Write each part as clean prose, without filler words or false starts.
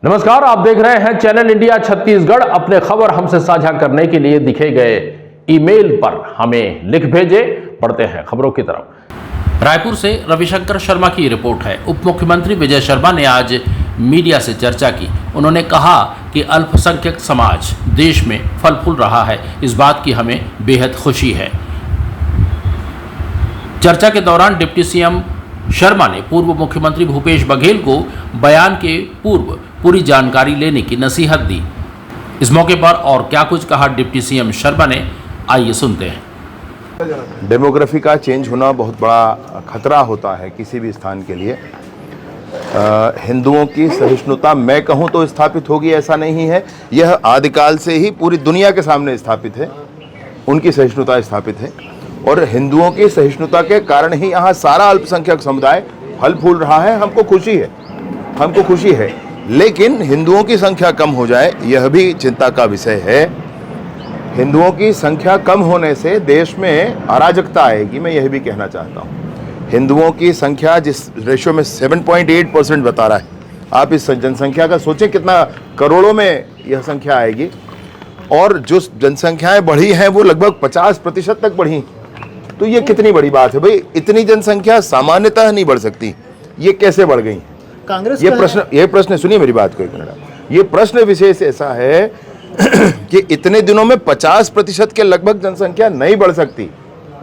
नमस्कार, आप देख रहे हैं चैनल इंडिया छत्तीसगढ़। अपने खबर हमसे साझा करने के लिए दिखे गए ईमेल पर हमें लिख भेजे। बढ़ते हैं खबरों की तरफ। रायपुर से रविशंकर शर्मा की रिपोर्ट है। उप मुख्यमंत्री विजय शर्मा ने आज मीडिया से चर्चा की। उन्होंने कहा कि अल्पसंख्यक समाज देश में फल फूल रहा है, इस बात की हमें बेहद खुशी है। चर्चा के दौरान डिप्टी सीएम शर्मा ने पूर्व मुख्यमंत्री भूपेश बघेल को बयान के पूर्व पूरी जानकारी लेने की नसीहत दी। इस मौके पर और क्या कुछ कहा डिप्टी सीएम शर्मा ने, आइए सुनते हैं। डेमोग्राफी का चेंज होना बहुत बड़ा खतरा होता है किसी भी स्थान के लिए। हिंदुओं की सहिष्णुता मैं कहूँ तो स्थापित होगी ऐसा नहीं है, यह आदिकाल से ही पूरी दुनिया के सामने स्थापित है। उनकी सहिष्णुता स्थापित है और हिंदुओं की सहिष्णुता के कारण ही यहाँ सारा अल्पसंख्यक समुदाय फल फूल रहा है। हमको खुशी है, लेकिन हिंदुओं की संख्या कम हो जाए यह भी चिंता का विषय है। हिंदुओं की संख्या कम होने से देश में अराजकता आएगी, मैं यह भी कहना चाहता हूँ। हिंदुओं की संख्या जिस रेशियो में 7.8% बता रहा है, आप इस जनसंख्या का सोचें कितना करोड़ों में यह संख्या आएगी। और जो जनसंख्याएं बढ़ी हैं वो लगभग 50% तक बढ़ी। तो ये कितनी बड़ी बात है भाई, इतनी जनसंख्या सामान्यतः नहीं बढ़ सकती, ये कैसे बढ़ गई? कांग्रेस ये प्रश्न सुनिए मेरी बात को एक मिनट। ये प्रश्न विशेष ऐसा है कि इतने दिनों में 50% के लगभग जनसंख्या नहीं बढ़ सकती,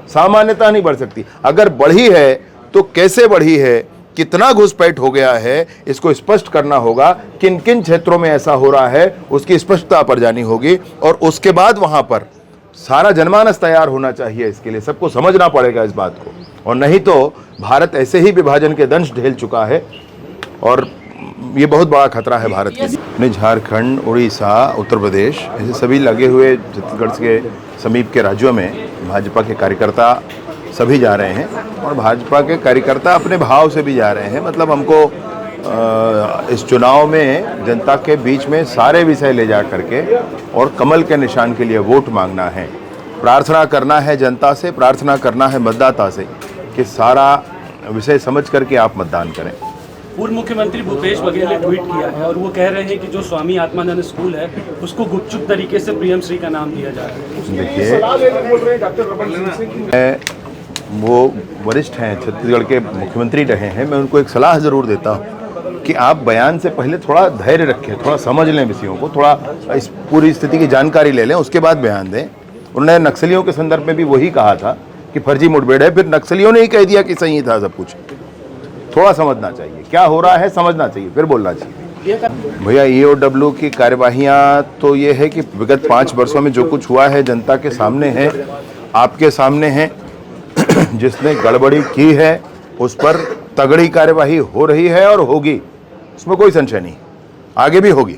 सामान्यतः नहीं बढ़ सकती। अगर बढ़ी है तो कैसे बढ़ी है, कितना घुसपैठ हो गया है, इसको स्पष्ट करना होगा। किन किन क्षेत्रों में ऐसा हो रहा है उसकी स्पष्टता पर जानी होगी और उसके बाद वहां पर सारा जनमानस तैयार होना चाहिए। इसके लिए सबको समझना पड़ेगा इस बात को, और नहीं तो भारत ऐसे ही विभाजन के दंश झेल चुका है और ये बहुत बड़ा खतरा है भारत के लिए। झारखंड, उड़ीसा, उत्तर प्रदेश ऐसे सभी लगे हुए छत्तीसगढ़ के समीप के राज्यों में भाजपा के कार्यकर्ता सभी जा रहे हैं और भाजपा के कार्यकर्ता अपने भाव से भी जा रहे हैं। मतलब हमको इस चुनाव में जनता के बीच में सारे विषय ले जा करके और कमल के निशान के लिए वोट मांगना है, प्रार्थना करना है जनता से, प्रार्थना करना है मतदाता से कि सारा विषय समझ करके आप मतदान करें। पूर्व मुख्यमंत्री भूपेश बघेल ने ट्वीट किया है और वो कह रहे हैं कि जो स्वामी आत्मानंद स्कूल है उसको गुपचुप तरीके से प्रियम श्री का नाम दिया जा रहा है। देखिए, वो वरिष्ठ हैं, छत्तीसगढ़ के मुख्यमंत्री रहे हैं, मैं उनको एक सलाह ज़रूर देता हूँ कि आप बयान से पहले थोड़ा धैर्य रखें, थोड़ा समझ लें विषयों को, थोड़ा इस पूरी स्थिति की जानकारी ले लें, उसके बाद बयान दें। उन्होंने नक्सलियों के संदर्भ में भी वही कहा था कि फर्जी मुठभेड़ है, फिर नक्सलियों ने ही कह दिया कि सही था सब कुछ। थोड़ा समझना चाहिए, क्या हो रहा है समझना चाहिए, फिर बोलना चाहिए। भैया EOW की कार्यवाहियाँ तो ये है कि विगत 5 वर्षों में जो कुछ हुआ है जनता के सामने है, आपके सामने है। जिसने गड़बड़ी की है उस पर तगड़ी कार्यवाही हो रही है और होगी, इसमें कोई संशय नहीं, आगे भी होगी।